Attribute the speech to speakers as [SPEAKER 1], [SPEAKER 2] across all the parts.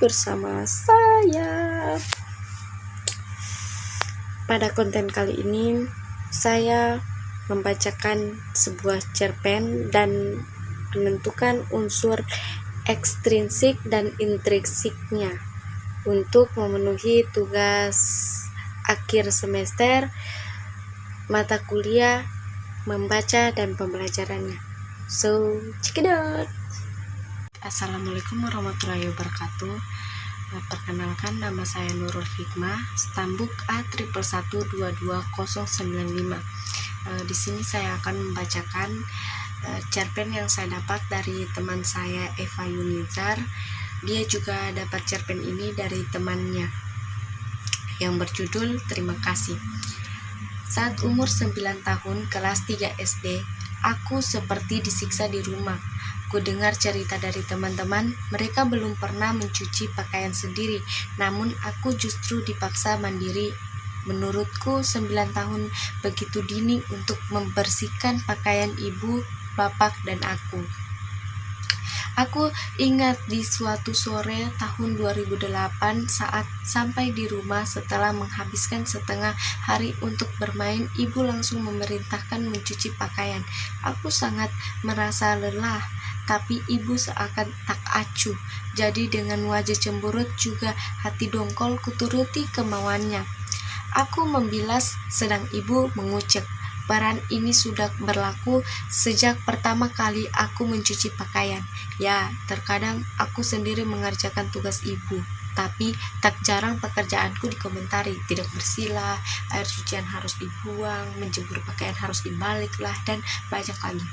[SPEAKER 1] bersama saya. Pada konten kali ini saya membacakan sebuah cerpen dan menentukan unsur ekstrinsik dan intrinsiknya untuk memenuhi tugas akhir semester mata kuliah membaca dan pembelajarannya. So, check it out. Assalamualaikum warahmatullahi wabarakatuh. Perkenalkan, nama saya Nurul Hikmah, stambuk A111229095. Di sini saya akan membacakan cerpen yang saya dapat dari teman saya, Eva Yunizar. Dia juga dapat cerpen ini dari temannya yang berjudul Terima Kasih. Saat umur 9 tahun, kelas 3 SD, aku seperti disiksa di rumah. Ku dengar cerita dari teman-teman, mereka belum pernah mencuci pakaian sendiri, namun aku justru dipaksa mandiri. Menurutku 9 tahun begitu dini untuk membersihkan pakaian ibu, bapak, dan aku. Aku ingat di suatu sore tahun 2008 saat sampai di rumah setelah menghabiskan setengah hari untuk bermain, ibu langsung memerintahkan mencuci pakaian. Aku sangat merasa lelah, tapi ibu seakan tak acuh. Jadi dengan wajah cemberut juga hati dongkol kuturuti kemauannya. Aku membilas sedang ibu mengucek. Peran ini sudah berlaku sejak pertama kali aku mencuci pakaian. Ya, terkadang aku sendiri mengerjakan tugas ibu, tapi tak jarang pekerjaanku dikomentari. Tidak bersihlah, air cucian harus dibuang, menjemur pakaian harus dibaliklah, dan banyak lagi.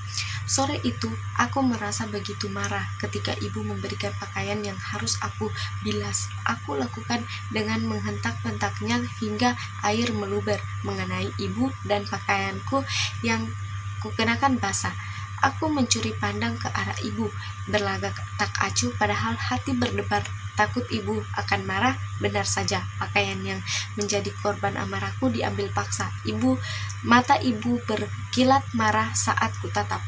[SPEAKER 1] Sore itu, aku merasa begitu marah ketika ibu memberikan pakaian yang harus aku bilas. Aku lakukan dengan menghentak-hentaknya hingga air meluber mengenai ibu dan pakaianku yang kukenakan basah. Aku mencuri pandang ke arah ibu, berlagak tak acuh padahal hati berdebar. Takut ibu akan marah. Benar saja, pakaian yang menjadi korban amarahku diambil paksa. Mata ibu berkilat marah saat kutatap.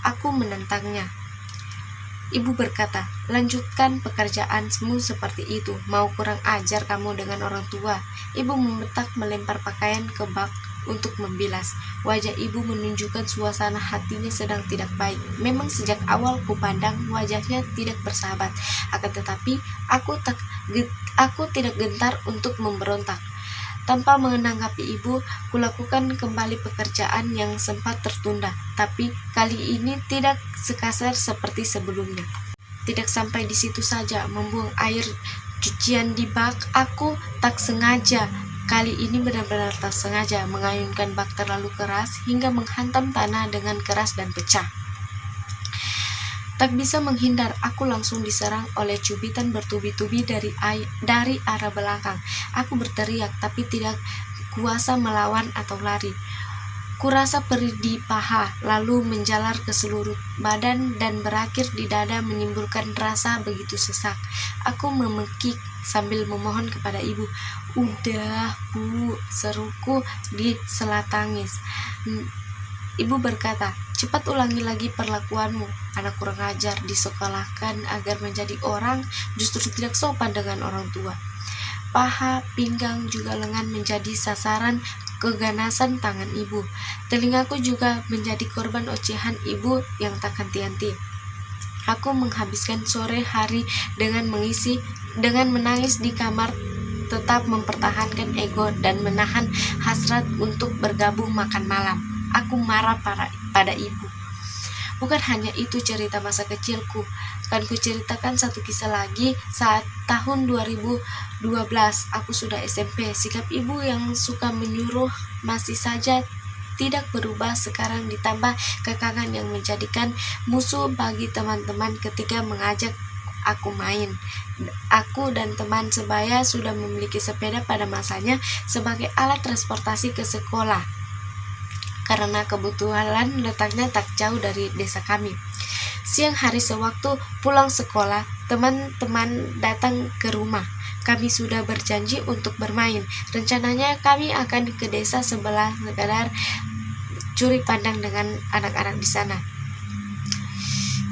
[SPEAKER 1] Aku menentangnya. Ibu berkata, lanjutkan pekerjaanmu seperti itu. Mau kurang ajar kamu dengan orang tua. Ibu membentak melempar pakaian ke bak untuk membilas. Wajah ibu menunjukkan suasana hatinya sedang tidak baik. Memang sejak awal kupandang wajahnya tidak bersahabat. Akan tetapi aku tidak gentar untuk memberontak. Tanpa menanggapi ibu, kulakukan kembali pekerjaan yang sempat tertunda. Tapi kali ini tidak sekasar seperti sebelumnya. Tidak sampai di situ saja, membuang air cucian di bak. Aku tak sengaja. Kali ini benar-benar tak sengaja mengayunkan bak terlalu keras hingga menghantam tanah dengan keras dan pecah. Tak bisa menghindar, aku langsung diserang oleh cubitan bertubi-tubi dari arah belakang. Aku berteriak tapi tidak kuasa melawan atau lari. Kurasa perih di paha, lalu menjalar ke seluruh badan dan berakhir di dada menimbulkan rasa begitu sesak. Aku memekik sambil memohon kepada ibu. Udah, Bu, seruku di sela tangis. Ibu berkata, cepat ulangi lagi perlakuanmu. Anak kurang ajar disekolahkan agar menjadi orang, justru tidak sopan dengan orang tua. Paha, pinggang, juga lengan menjadi sasaran keganasan tangan ibu. Telingaku juga menjadi korban ocehan ibu yang tak henti-henti. Aku menghabiskan sore hari dengan menangis di kamar, tetap mempertahankan ego dan menahan hasrat untuk bergabung makan malam. Aku marah pada ibu. Bukan hanya itu cerita masa kecilku. Akan kuceritakan satu kisah lagi. Saat tahun 2012 aku sudah SMP. Sikap ibu yang suka menyuruh masih saja tidak berubah. Sekarang ditambah kekangan yang menjadikan musuh bagi teman-teman ketika mengajak aku main. Aku dan teman sebaya sudah memiliki sepeda pada masanya sebagai alat transportasi ke sekolah, karena kebetulan letaknya tak jauh dari desa kami. Siang hari sewaktu pulang sekolah, teman-teman datang ke rumah. Kami sudah berjanji untuk bermain. Rencananya kami akan ke desa sebelah sekadar curi pandang dengan anak-anak di sana.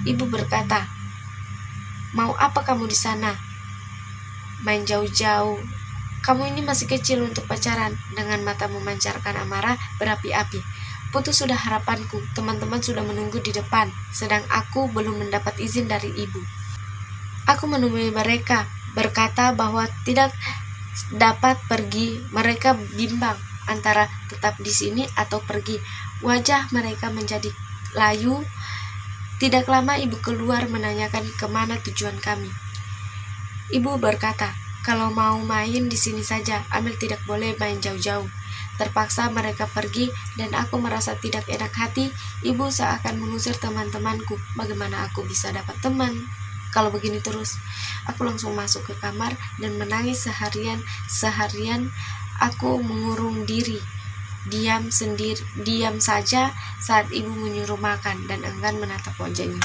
[SPEAKER 1] Ibu berkata, "Mau apa kamu di sana?" main jauh-jauh. Kamu ini masih kecil untuk pacaran. Dengan mata memancarkan amarah berapi-api. Putus sudah harapanku, teman-teman sudah menunggu di depan, sedang aku belum mendapat izin dari ibu. Aku menemui mereka, berkata bahwa tidak dapat pergi. Mereka bimbang antara tetap di sini atau pergi. Wajah mereka menjadi layu. Tidak lama ibu keluar menanyakan kemana tujuan kami. Ibu berkata, kalau mau main di sini saja, Amel tidak boleh main jauh-jauh. Terpaksa mereka pergi dan aku merasa tidak enak hati. Ibu seakan mengusir teman-temanku. Bagaimana aku bisa dapat teman kalau begini terus? Aku langsung masuk ke kamar dan menangis seharian. Aku mengurung diri, diam saja saat ibu menyuruh makan dan enggan menatap wajahnya.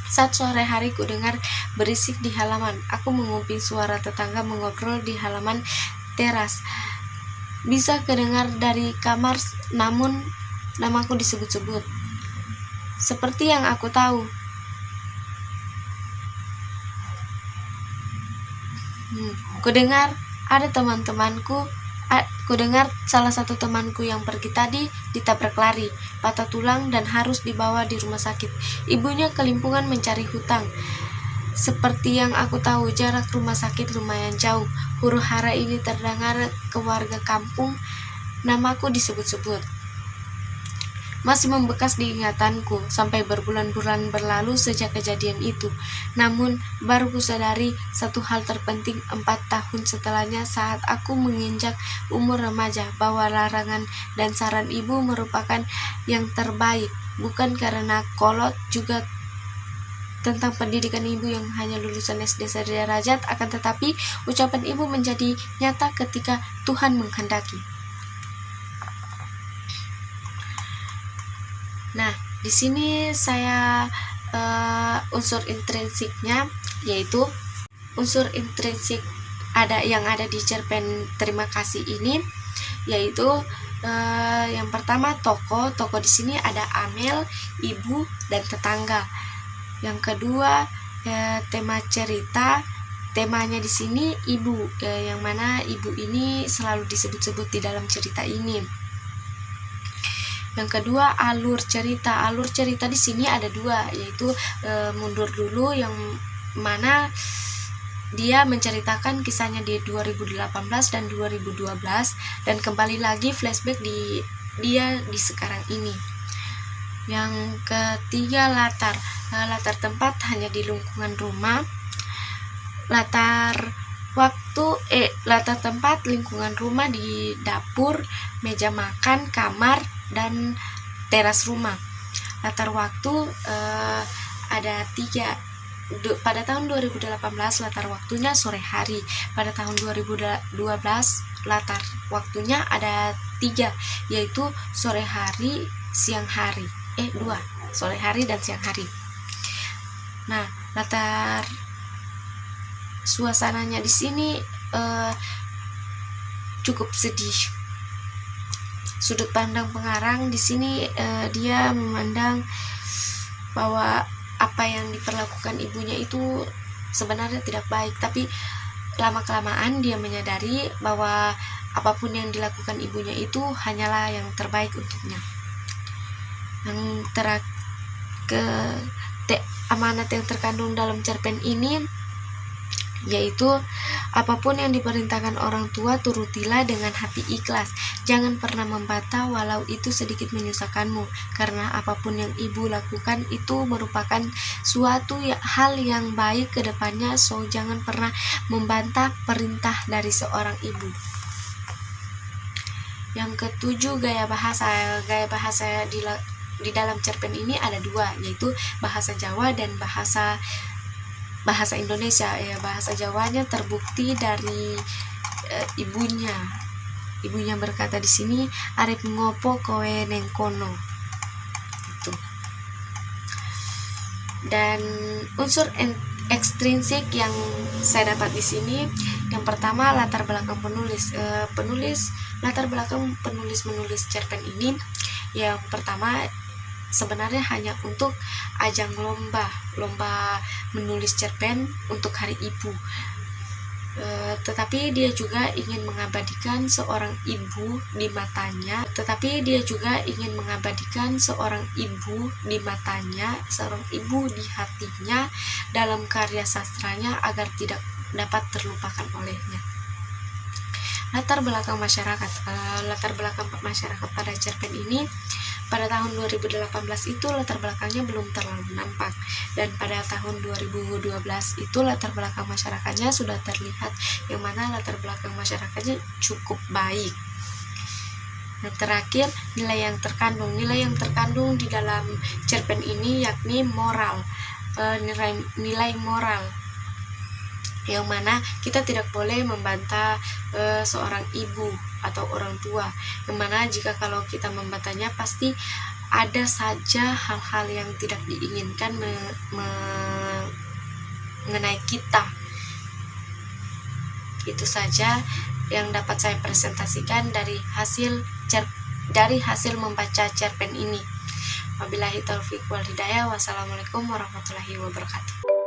[SPEAKER 1] Saat sore hari ku dengar berisik di halaman. Aku menguping suara tetangga mengobrol di halaman teras. Bisa kedengar dari kamar, namun namaku disebut-sebut. Seperti yang aku tahu. Kudengar ada Kudengar salah satu temanku yang pergi tadi ditabrak lari, patah tulang dan harus dibawa di rumah sakit. Ibunya kelimpungan mencari hutang. Seperti yang aku tahu, jarak rumah sakit lumayan jauh. Huru-hara ini terdengar ke warga kampung. Namaku disebut-sebut. Masih membekas di ingatanku sampai berbulan-bulan berlalu sejak kejadian itu. Namun, baru kusadari satu hal terpenting 4 tahun setelahnya saat aku menginjak umur remaja, bahwa larangan dan saran ibu merupakan yang terbaik. Bukan karena kolot, juga tentang pendidikan ibu yang hanya lulusan SD sederajat, akan tetapi ucapan ibu menjadi nyata ketika Tuhan menghendaki. Nah, di sini saya unsur intrinsiknya, yaitu unsur intrinsik yang ada di cerpen Terima Kasih ini, yaitu yang pertama tokoh di sini ada Amel, ibu, dan tetangga. Yang kedua tema cerita, temanya di sini ibu, yang mana ibu ini selalu disebut-sebut di dalam cerita ini. Yang kedua alur cerita di sini ada 2, yaitu mundur dulu, yang mana dia menceritakan kisahnya di 2018 dan 2012, dan kembali lagi flashback dia di sekarang ini. Yang ketiga latar tempat hanya di lingkungan rumah. Latar tempat lingkungan rumah di dapur, meja makan, kamar, dan teras rumah. Latar waktu ada 3. Pada tahun 2018 latar waktunya sore hari. Pada tahun 2012 latar waktunya ada 3, yaitu sore hari, siang hari. 2, sore hari dan siang hari. Nah, latar suasananya di sini cukup sedih. Sudut pandang pengarang di sini dia memandang bahwa apa yang diperlakukan ibunya itu sebenarnya tidak baik, tapi lama-kelamaan dia menyadari bahwa apapun yang dilakukan ibunya itu hanyalah yang terbaik untuknya. Yang amanat yang terkandung dalam cerpen ini yaitu apapun yang diperintahkan orang tua turutilah dengan hati ikhlas. Jangan pernah membantah walau itu sedikit menyusahkanmu, karena apapun yang ibu lakukan itu merupakan suatu hal yang baik ke depannya. So jangan pernah membantah perintah dari seorang ibu. Yang ketujuh gaya bahasa di dalam cerpen ini ada 2, yaitu bahasa Jawa dan bahasa Indonesia. Bahasa Jawanya terbukti dari ibunya berkata di sini, arep ngopo kowe neng kono, itu. Dan unsur ekstrinsik yang saya dapat di sini, yang pertama latar belakang penulis. Latar belakang penulis cerpen ini, yang pertama sebenarnya hanya untuk ajang lomba menulis cerpen untuk Hari Ibu. Tetapi dia juga ingin mengabadikan seorang ibu di matanya, seorang ibu di hatinya dalam karya sastranya agar tidak dapat terlupakan olehnya. Latar belakang masyarakat pada cerpen ini pada tahun 2018 itu latar belakangnya belum terlalu nampak, dan pada tahun 2012 itu latar belakang masyarakatnya sudah terlihat, yang mana latar belakang masyarakatnya cukup baik. Dan terakhir, nilai yang terkandung di dalam cerpen ini yakni moral, nilai moral, yang mana kita tidak boleh membantah seorang ibu atau orang tua, yang mana jika kalau kita membantahnya pasti ada saja hal-hal yang tidak diinginkan mengenai kita. Itu saja yang dapat saya presentasikan dari hasil membaca cerpen ini. Wabillahi taufiq wal hidayah. Wassalamualaikum warahmatullahi wabarakatuh.